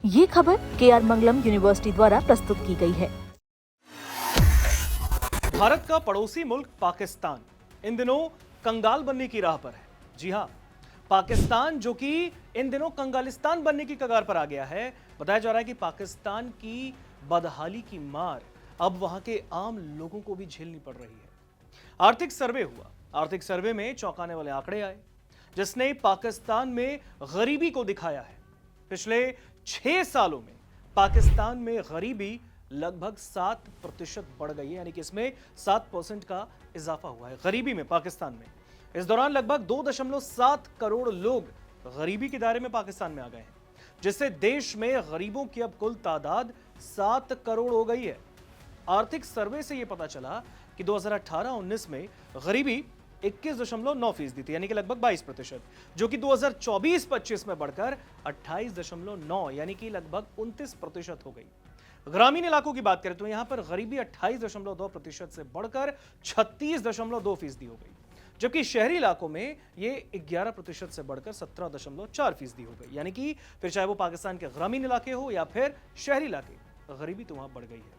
ये खबर KR मंगलम university द्वारा प्रस्तुत की गई है। भारत का पड़ोसी मुल्क पाकिस्तान इन दिनों कंगाल बनने की राह पर है। जी हां, पाकिस्तान जो कि इन दिनों कंगालिस्तान बनने की कगार पर आ गया है। बताया जा रहा है कि पाकिस्तान की बदहाली की मार अब वहां के आम लोगों को भी झेलनी पड़ रही है। आर्थिक सर्वे हुआ। आर्थिक सर्वे में चौंकाने वाले आंकड़े आए, जिसने पाकिस्तान में गरीबी को दिखाया है। पिछले 6 सालों में पाकिस्तान में गरीबी लगभग 7% बढ़ गई है, यानी कि इसमें 7% का इजाफा हुआ है गरीबी में पाकिस्तान में। इस दौरान लगभग 2.7 करोड़ लोग गरीबी के दायरे में पाकिस्तान में आ गए हैं, जिससे देश में गरीबों की अब कुल तादाद 7 करोड़ हो गई है। आर्थिक सर्वे से यह पता चला कि 2018-19 में गरीबी 21.9% थी, यानी कि लगभग 22%, जो कि 2024-25 में बढ़कर 28.9 यानी कि लगभग 29% हो गई। ग्रामीण इलाकों की बात करें तो यहां पर गरीबी 28.2% से बढ़कर 36.2% हो गई, जबकि शहरी इलाकों में ये 11% से बढ़कर 17.4% हो गई। यानी कि फिर चाहे वो पाकिस्तान के ग्रामीण इलाके हो या फिर शहरी इलाके, गरीबी तो वहां बढ़ गई है।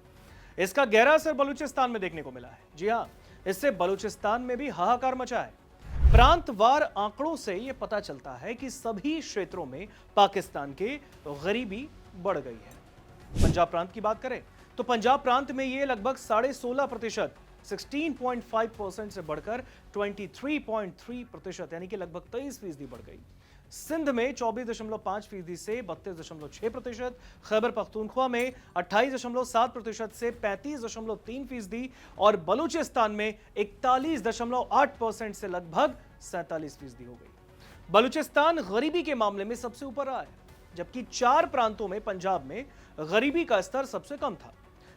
इसका गहरा असर बलूचिस्तान में देखने को मिला है। जी हां, इससे बलूचिस्तान में भी हाहाकार मचा है। प्रांतवार आंकड़ों से यह पता चलता है कि सभी क्षेत्रों में पाकिस्तान के गरीबी बढ़ गई है। पंजाब प्रांत की बात करें तो पंजाब प्रांत में यह लगभग 16.5% 16.5% से बढ़कर 23.3% यानी कि लगभग 23% बढ़ गई। सिंध में 24.5% से 32.6%, खैबर पख्तूनख्वा में 28.7% से 35.3% और बलूचिस्तान में 41.8% से लगभग 47% हो गई। बलूचिस्तान गरीबी के मामले में सबसे ऊपर रहा है, जबकि 4 प्रांतों में पंजाब में गरीबी का स्तर सबसे कम था।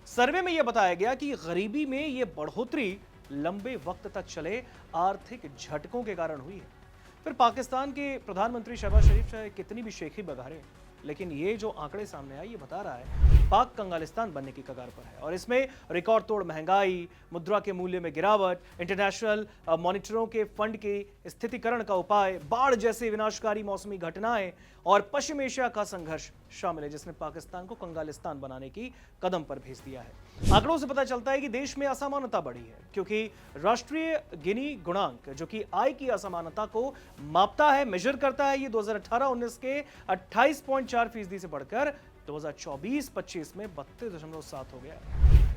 सर्वे में यह बताया गया कि गरीबी में यह बढ़ोतरी लंबे वक्त तक चले आर्थिक झटकों के कारण हुई है। फिर पाकिस्तान के प्रधानमंत्री शहबाज शरीफ चाहे कितनी भी शेखी बघारें, लेकिन ये जो आंकड़े सामने आए ये बता रहा है पाक कंगालिस्तान बनने की कगार पर है। और इसमें रिकॉर्ड तोड़ महंगाई, मुद्रा के मूल्य में गिरावट, इंटरनेशनल मॉनिटरों के फंड के स्थितिकरण का उपाय, बाढ़ जैसे विनाशकारी मौसमी घटनाएं और पश्चिम एशिया का संघर्ष शामिल है, जिसने पाकिस्तान को कंगालिस्तान बनाने की कदम पर भेज दिया है। आंकड़ों से पता चलता है कि देश में असमानता बढ़ी है, क्योंकि राष्ट्रीय गिनी गुणांक जो कि आय की असमानता को मापता है, मेजर करता है, ये 2018-19 के 28.4% से बढ़कर 2024-25 में 32.7 हो गया।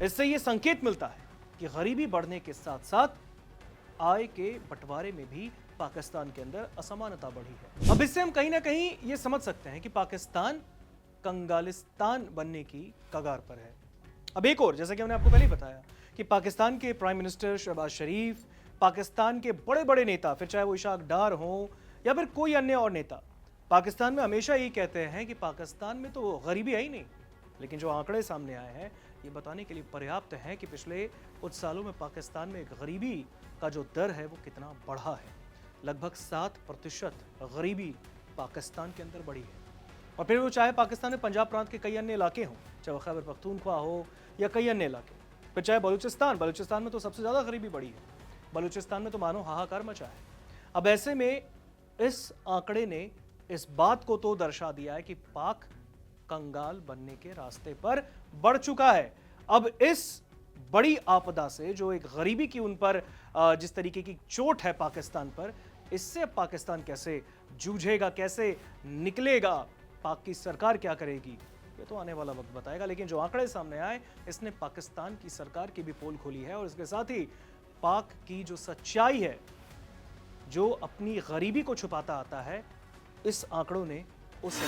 इससे यह संकेत मिलता है कि गरीबी बढ़ने के साथ साथ आय के बंटवारे में भी पाकिस्तान के अंदर असमानता बढ़ी है। अब इससे हम कहीं ना कहीं यह समझ सकते हैं कि पाकिस्तान कंगालिस्तान बनने की कगार पर है। अब एक और, जैसा कि हमने आपको पहले ही बताया कि पाकिस्तान के प्राइम मिनिस्टर शहबाज शरीफ, पाकिस्तान के बड़े बड़े नेता, फिर चाहे वो इशाक डार हो या फिर कोई अन्य और नेता, पाकिस्तान में हमेशा यही कहते हैं कि पाकिस्तान में तो गरीबी है ही नहीं। लेकिन जो आंकड़े सामने आए हैं ये बताने के लिए पर्याप्त है कि पिछले कुछ सालों में पाकिस्तान में गरीबी का जो दर है वो कितना बढ़ा है। लगभग 7% गरीबी पाकिस्तान के अंदर बढ़ी है। और फिर वो चाहे पाकिस्तान में पंजाब प्रांत के कई अन्य इलाके हों, चाहे वो खैबर पख्तूनख्वा हो या कई अन्य इलाके, फिर चाहे बलूचिस्तान में तो सबसे ज़्यादा गरीबी बढ़ी है। बलूचिस्तान में तो मानो हाहाकार मचा है। अब ऐसे में इस आंकड़े ने इस बात को तो दर्शा दिया है कि पाक कंगाल बनने के रास्ते पर बढ़ चुका है। अब इस बड़ी आपदा से, जो एक गरीबी की उन पर जिस तरीके की चोट है पाकिस्तान पर, इससे पाकिस्तान कैसे जूझेगा, कैसे निकलेगा, पाक की सरकार क्या करेगी, ये तो आने वाला वक्त बताएगा। लेकिन जो आंकड़े सामने आए, इसने पाकिस्तान की सरकार की भी पोल खोली है और इसके साथ ही पाक की जो सच्चाई है, जो अपनी गरीबी को छुपाता आता है, इस आंकड़ों ने उसे